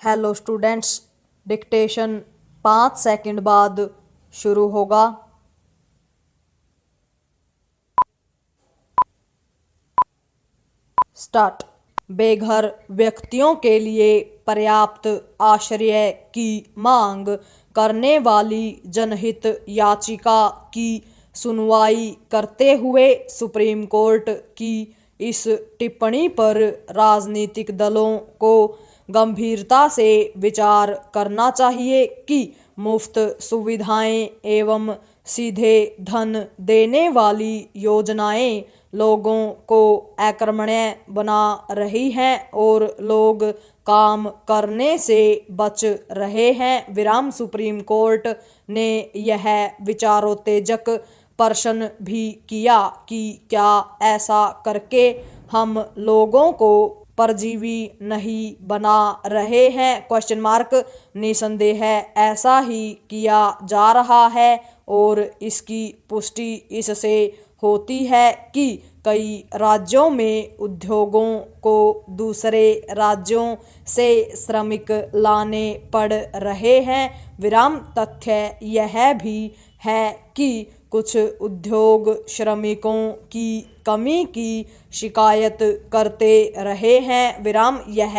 Hello students, dictation 5 second बाद शुरू होगा। स्टार्ट। बेघर व्यक्तियों के लिए पर्याप्त आश्रय की मांग करने वाली जनहित याचिका की सुनवाई करते हुए सुप्रीम कोर्ट की इस टिप्पणी पर राजनीतिक दलों को गंभीरता से विचार करना चाहिए कि मुफ्त सुविधाएं एवं सीधे धन देने वाली योजनाएं लोगों को अकर्मण्य बना रही हैं और लोग काम करने से बच रहे हैं। विराम। सुप्रीम कोर्ट ने यह विचारोत्तेजक प्रश्न भी किया कि क्या ऐसा करके हम लोगों को परजीवी नहीं बना रहे हैं? Question mark. निसंदेह ऐसा ही किया जा रहा है और इसकी पुष्टि इससे होती है कि कई राज्यों में उद्योगों को दूसरे राज्यों से श्रमिक लाने पड़ रहे हैं। विराम। तथ्य यह भी है कि कुछ उद्योग श्रमिकों की कमी की शिकायत करते रहे हैं। विराम। यह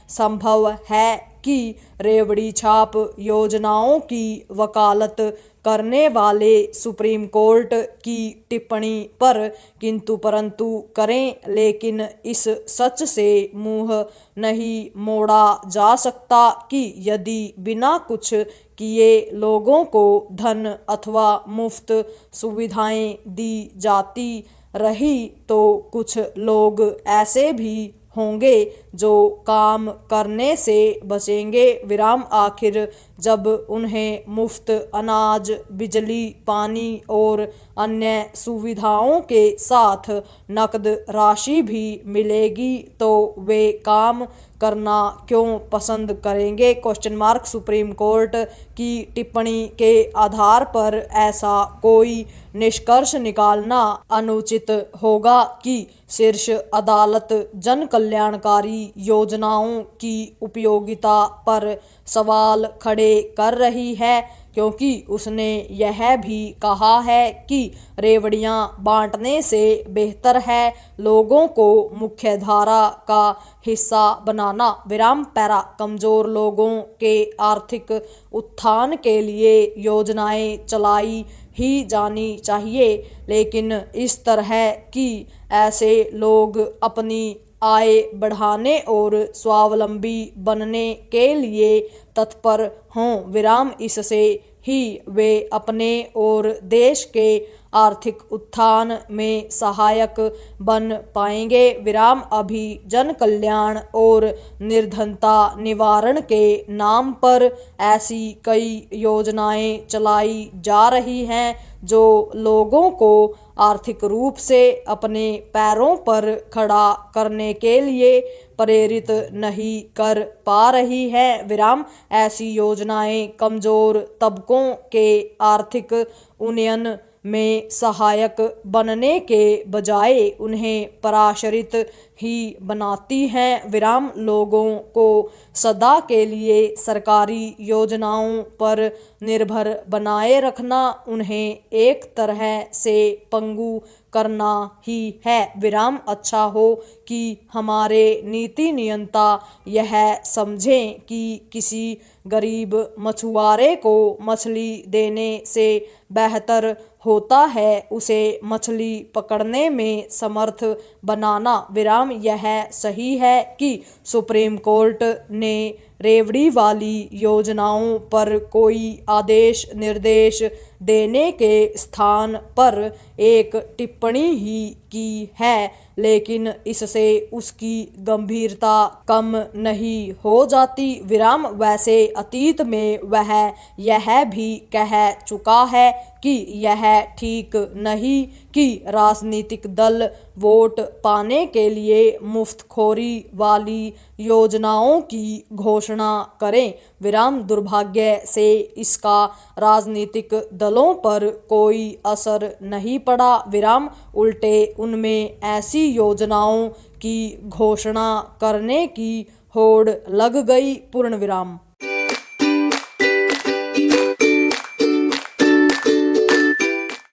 संभव है कि रेवड़ी छाप योजनाओं की वकालत करने वाले सुप्रीम कोर्ट की टिप्पणी पर किंतु परंतु करें, लेकिन इस सच से मुंह नहीं मोड़ा जा सकता कि यदि बिना कुछ किए लोगों को धन अथवा मुफ्त सुविधाएं दी जाती रही तो कुछ लोग ऐसे भी होंगे जो काम करने से बचेंगे। विराम। आखिर जब उन्हें मुफ्त अनाज, बिजली, पानी और अन्य सुविधाओं के साथ नकद राशि भी मिलेगी तो वे काम करना क्यों पसंद करेंगे? Question mark. सुप्रीम कोर्ट की टिप्पणी के आधार पर ऐसा कोई निष्कर्ष निकालना अनुचित होगा कि शीर्ष अदालत जन कल्याणकारी योजनाओं की उपयोगिता पर सवाल खड़े कर रही है, क्योंकि उसने यह भी कहा है कि रेवड़ियां बांटने से बेहतर है लोगों को मुख्यधारा का हिस्सा बनाना। विराम। पैरा। कमजोर लोगों के आर्थिक उत्थान के लिए योजनाएं चलाई ही जानी चाहिए, लेकिन इस तरह कि ऐसे लोग अपनी आय बढ़ाने और स्वावलंबी बनने के लिए तत्पर हों। विराम। इससे ही वे अपने और देश के आर्थिक उत्थान में सहायक बन पाएंगे। विराम। अभी जन कल्याण और निर्धनता निवारण के नाम पर ऐसी कई योजनाएं चलाई जा रही हैं जो लोगों को आर्थिक रूप से अपने पैरों पर खड़ा करने के लिए प्रेरित नहीं कर पा रही है। विराम। ऐसी योजनाएं कमजोर तबकों के आर्थिक उन्नयन में सहायक बनने के बजाय उन्हें पराश्रित ही बनाती हैं। विराम। लोगों को सदा के लिए सरकारी योजनाओं पर निर्भर बनाए रखना उन्हें एक तरह से पंगु करना ही है। विराम। अच्छा हो कि हमारे नीति नियंता यह समझें कि किसी गरीब मछुआरे को मछली देने से बेहतर होता है उसे मछली पकड़ने में समर्थ बनाना। विराम। यह सही है कि सुप्रीम कोर्ट ने रेवड़ी वाली योजनाओं पर कोई आदेश निर्देश देने के स्थान पर एक टिप्पणी ही की है, लेकिन इससे उसकी गंभीरता कम नहीं हो जाती। विराम। वैसे अतीत में वह यह भी कह चुका है कि यह ठीक नहीं कि राजनीतिक दल वोट पाने के लिए मुफ्तखोरी वाली योजनाओं की घोषणा घोषणा करें विराम। दुर्भाग्य से इसका राजनीतिक दलों पर कोई असर नहीं पड़ा विराम। उल्टे उनमें ऐसी योजनाओं की घोषणा करने की होड़ लग गई पूर्ण विराम।